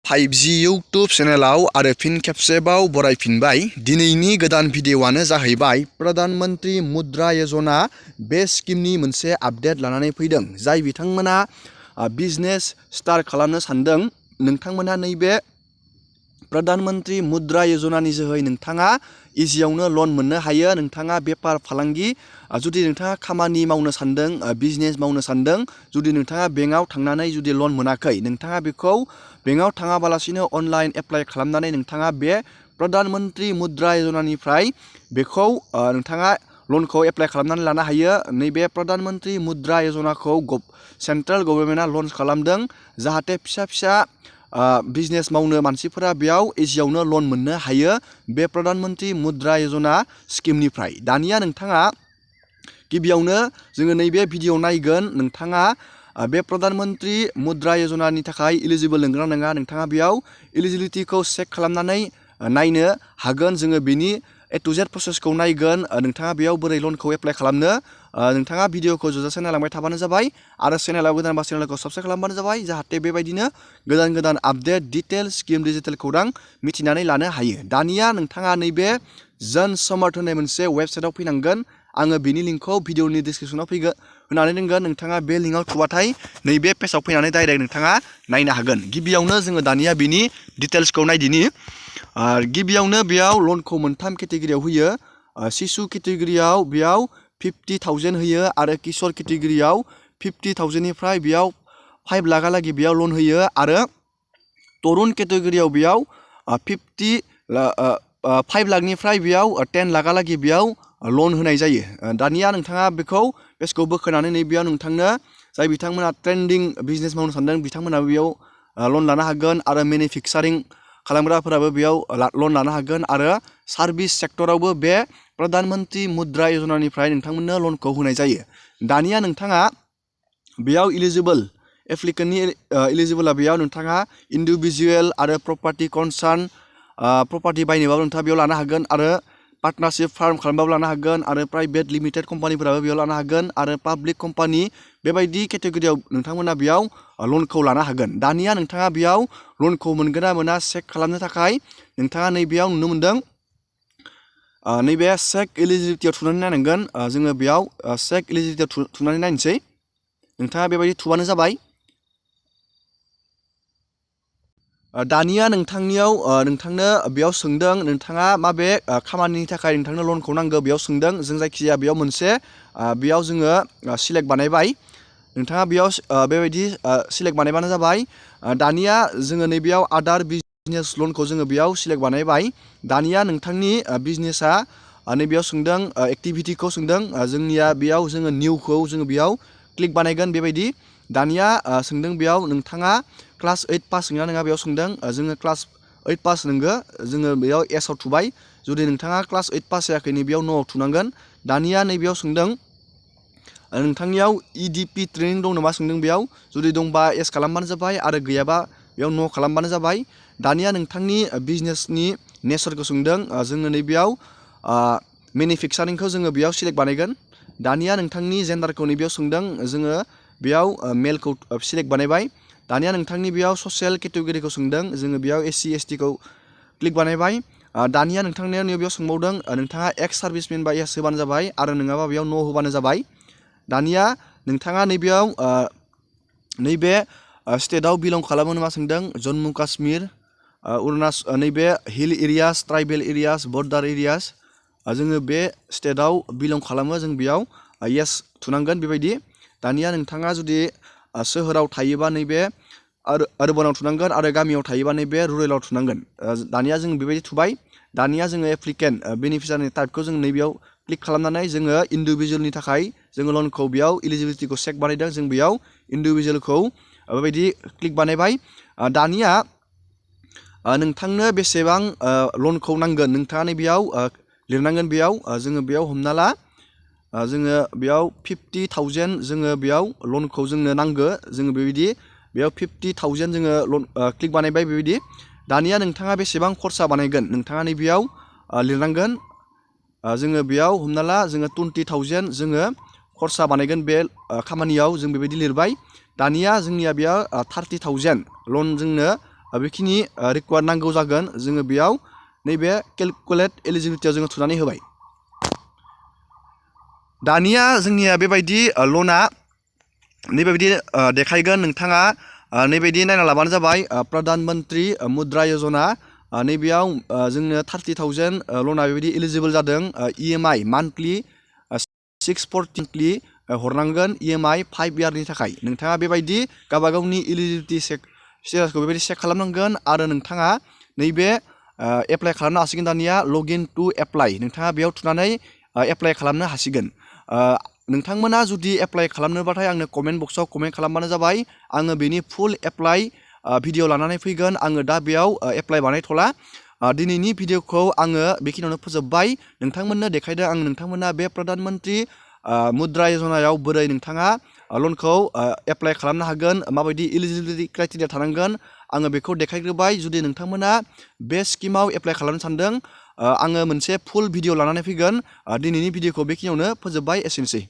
5G YouTube चेनेलाव आरो फिन खेबसेबाव बरायफिनबाय। दिनैनि गोदान भिडिअ'आनो जाहैबाय प्रधान मंत्री मुद्रा योजना बे स्किमनि मोनसे आपडेट लानानै फैदों। जाय बिथांमोना बिजनेस स्टार्ट खालामनो सानदों, नोंथांमोना नैबे प्रधान मंत्री मुद्रा योजनानि जोहै नोंथाङा इजियावनो लन मोननो हायो। नोंथाङा बेफार फालांगि जुदि नोंथाङा खामानि मावनो सानदों, बिजनेस मावनो सानदों, जुदि नोंथाङा बेंकआव थांनानै जुदि लन मोनाखै, नोंथाङा बेखौ बेंकआव थाङाबालासिनो अनलाइन एप्लाइ खालामनानै नोंथाङा बे प्रधान मंत्री मुद्रा योजनानिफ्राय बेखौ नोंथाङा लनखौ एप्लाइ खालामनानै लानो हायो। नैबे प्रधान मंत्री मुद्रा योजनाखौ सेन्ट्रेल गभर्नमेन्टआ लन्च खालामदों, जाहाथे फिसा फिसा बिजनेस मावनो मानसिफोरा बेयाव इजियावनो लन मोननो हायो बे प्रधान मंत्री मुद्रा योजना स्किमनिफ्राय। दानिया नोंथाङा गिबियावनो जोङो नैबे भिडिअ नायगोन, नोंथाङा बे प्रधान मंत्री मुद्रा योजनानि थाखाय इलिजिबोल नंगौना नङा, नोंथाङा बेयाव इलिजिबिलिटिखौ चेक खालामनानै नायनो हागोन। जोङो बेनि A to Z प्रसेसखौ नायगोन। नोंथाङा बेयाव बोरै लनखौ एप्लाइ खालामनो, नोंथाङा भिडिअखौ जोबजासे नायलांबाय थाबानो जाबाय आरो चेनेलाव गोदानबा चेनेलखौ साबस्क्राइब खालामबानो जाबाय, जाहाथे बेबायदिनो गोदान गोदान आपडेट, डिटेल, स्किम, डिजिटेल खौरां मिथिनानै लानो हायो। दानिया नोंथाङा नैबे जन समर्थ होननाय मोनसे वेबसाइटआव फैनांगोन। आङो बेनि लिंकखौ भिडिअनि डिसक्रिपसनाव होनानै दोनगोन। नोंथाङा बे लिंकआव थुबाथाय नैबे पेजाव फैनानै डाइरेक्ट नोंथाङा नायनो हागोन। गिबियावनो जोङो दानिया बिनि डिटेल्सखौ नायदिनि। गिबियावनो बेयाव लनखौ मोनथाम केटेगरियाव होयो। शिशु केटेगरियाव बेयाव 50,000 होयो आरो किशोर केटेगरियाव 50,000निफ्राय बेयाव 5 लाखहालागै बेयाव लन होयो आरो तरुण केटेगरियाव बेयाव 5 लाखनिफ्राय बेयाव 10 लाखहालागै बेयाव लन होनाय जायो। दानिया नोंथाङा बेखौ पेजखौ बोखोनानै नैबेयाव नोंथांनो जाय बिथांमोना ट्रेन्डिं बिजनेस मावनो सानदों, बिथांमोनाबो बेयाव लन लानो हागोन आरो मेनुफेक्सारिं खालामग्राफोराबो बेयाव लन लानो हागोन आरो सार्भिस सेक्टरावबो बे प्रधान मंत्री मुद्रा योजनानिफ्राय नोंथांमोननो लनखौ होनाय जायो। दानिया नोंथाङा बेयाव इलिजिबोल एप्लिकेन्टनि इलिजिबोला बेयाव नोंथाङा इन्डिभिजुवेल आरो प्रपार्टि कनसार्न प्रपार्टि बायनोबाबो नोंथाङा बेयाव लानो हागोन आरो पार्टनारशिप फार्म खालामबाबो लानो हागोन आरो प्राइभेट लिमिटेड कम्पानिफोराबो बेयाव लानो हागोन आरो पाब्लिक कम्पानि बेबायदि केटेगरियाव नोंथांमोना बेयाव लनखौ लानो हागोन। दानिया नोंथाङा बेयाव लनखौ मोनगोन ना मोना चेक खालामनो थाखाय नोंथाङा नैबेयाव नुनो मोनदों, नैबे चेक इलिजिबिलिटियाव थुनानै नायनांगोन। जोङो बेयाव चेक इलिजिबिलिटियाव थुनानै नायनोसै। नोंथाङा बेबायदि थुबानो जाबाय। दानिया नोंथांनो बेयाव सोंदों नोंथाङा माबे खामानिनि थाखाय नोंथांनो लनखौ नांगौ, बेयाव सोंदों। जों जायखिजाया बेयाव मोनसे बेयाव जोङो सिलेक्ट बानायबाय। नोंथाङा बेयाव बेबायदि सिलेक्ट बानायबानो जाबाय। दानिया जोङो नैबेयाव आदार बिजनेस लनखौ जोङो बेयाव सिलेक्ट बानायबाय। दानिया नोंथांनि बिजनेसा नैबेयाव सोंदों एक्टिभिटिखौ सोंदों। जोंनिया बेयाव जोङो निउखौ जोङो बेयाव क्लिक बानायगोन बेबायदि। दानिया सोंदों बेयाव नोंथाङा क्लास 8 पास नङा नङा बेयाव सोंदों। जोङो क्लास 8 पास नोंगो, जोङो बेयाव एसआव थुबाय। जुदि नोंथाङा क्लास 8 पास जायाखै नैबेयाव न'आव थुनांगोन। दानिया नैबेयाव सोंदों नोंथांनियाव इडिपि ट्रेनिं दं नामा सोंदों बेयाव। जुदि दंबा एस खालामबानो जाबाय आरो गैयाबा बेयाव न' खालामबानो जाबाय। दानिया नोंथांनि बिजनेसनि नेचारखौ सोंदों। जोङो नैबेयाव मेनुफेक्सारिंखौ जोङो बेयाव सिलेक्ट बानायगोन। दानिया नोंथांनि जेन्डारखौ नैबेयाव सोंदों, जोङो बेयाव मेलखौ सिलेक्ट बानायबाय। दानिया नोंथांनि बेयाव ससियेल केटेगरिखौ सोंदों, जोङो बेयाव SC ST खौ क्लिक बानायबाय। दानिया नोंथांनियाव नैबेयाव सोंबावदों नोंथाङा एक्स सार्भिसमेन बा येस होबानो जाबाय आरो नङाबा बेयाव नो होबानो जाबाय। दानिया नोंथाङा नैबेयाव नैबे स्टेटआव बिलं खालामो नामा सोंदों, जम्मु काश्मीर, अरुणाचल, नैबे hill areas, tribal areas, border areas, जोङो बे स्टेटआव बिलं खालामो, जों बेयाव येस थुनांगोन बेबायदि। दानिया नोंथाङा जुदि सोहोराव थायोबा नैबे आरबानाव थुनांगोन आरो गामियाव थायोबा नैबे रुरेलाव थुनांगोन। दानिया जों बेबायदि थुबाय। दानिया जोङो एप्लिकेन्ट बेनिफिसियारिनि टाइपखौ जों नैबेयाव क्लिक खालामनानै जोङो इन्डिभिजुवेलनि थाखाय जोङो लनखौ बेयाव इलिजिबिलिटिखौ चेक बानायदों, जों बेयाव इन्डिभिजुवेलखौ बेबायदि क्लिक बानायबाय। दानिया नोंथांनो बेसेबां लनखौ नांगोन नोंथाङा नैबेयाव लिरनांगोन। बेयाव जोङो बेयाव हमना ला जोङो बेयाव 50,000 जोङो बेयाव लनखौ जोंनो नांगो। जोङो बेबायदि बेयाव 50,000 जोङो लन क्लिक बानायबाय बेबायदि। दानिया नोंथाङा बेसेबां खरसा बानायगोन नोंथाङा नैबेयाव लिरनांगोन। जोङो बेयाव हमना ला जोङो 20,000 जोङो खरसा बानायगोन बे खामानियाव, जों बेबायदि लिरबाय। दानिया जोंनिया बेयाव 30,000 लन जोंनो बेखिनि रिक्वायर्ड नांगौ जागोन। जोङो बेयाव नैबे केलकुलेट एलिजिबिलिटियाव जोङो थुनानै होबाय। दानिया जोंनिया बेबायदि लना नैबायदि देखायगोन। नोंथाङा नैबायदि नायना लाबानो जाबाय। प्रधान मन्त्रि मुद्रा यजना नैबेयाव जोंनो 30,000 लना बेबायदि एलिजिबोल जादों। EMI मान्थलि 640 हरनांगोन। EMI 5 इयारनि थाखाय नोंथाङा बेबायदि गावबा गावनि एलिजिबिलिटि स्टेटासखौ बेबायदि चेक खालामनांगोन। आरो नोंथाङा नैबे एप्लाइ खालामनो हासिगोन। दानिया लगइन टु एप्लाइ नोंथाङा बेयाव थुनानै एप्लाइ खालामनो हासिगोन। नोंथांमोना जुदि एप्लाइ खालामनोबाथाय आंनो कमेन्ट बक्सआव कमेन्ट खालामबानो जाबाय। आङो बेनि फुल एप्लाइ भिडिअ लानानै फैगोन। आङो दा बेयाव एप्लाइ बानायथ'ला। दिनैनि भिडिअखौ आङो बेखिनियावनो फोजोबबाय। नोंथांमोननो देखायदों आं नोंथांमोना बे प्रधान मन्त्रि मुद्रा यजनायाव बोरै नोंथाङा लनखौ एप्लाइ खालामनो हागोन, माबायदि इलिजिबिलिटि क्राइटेरिया थानांगोन, आङो बेखौ देखायग्रोबाय। जुदि नोंथांमोना बे स्किमाव एप्लाइ खालामनो सानदों, आङो मोनसे फुल भिडिअ लानानै फैगोन। दिनैनि भिडिअखौ बेखिनियावनो फोजोबबाय। एसेनोसै।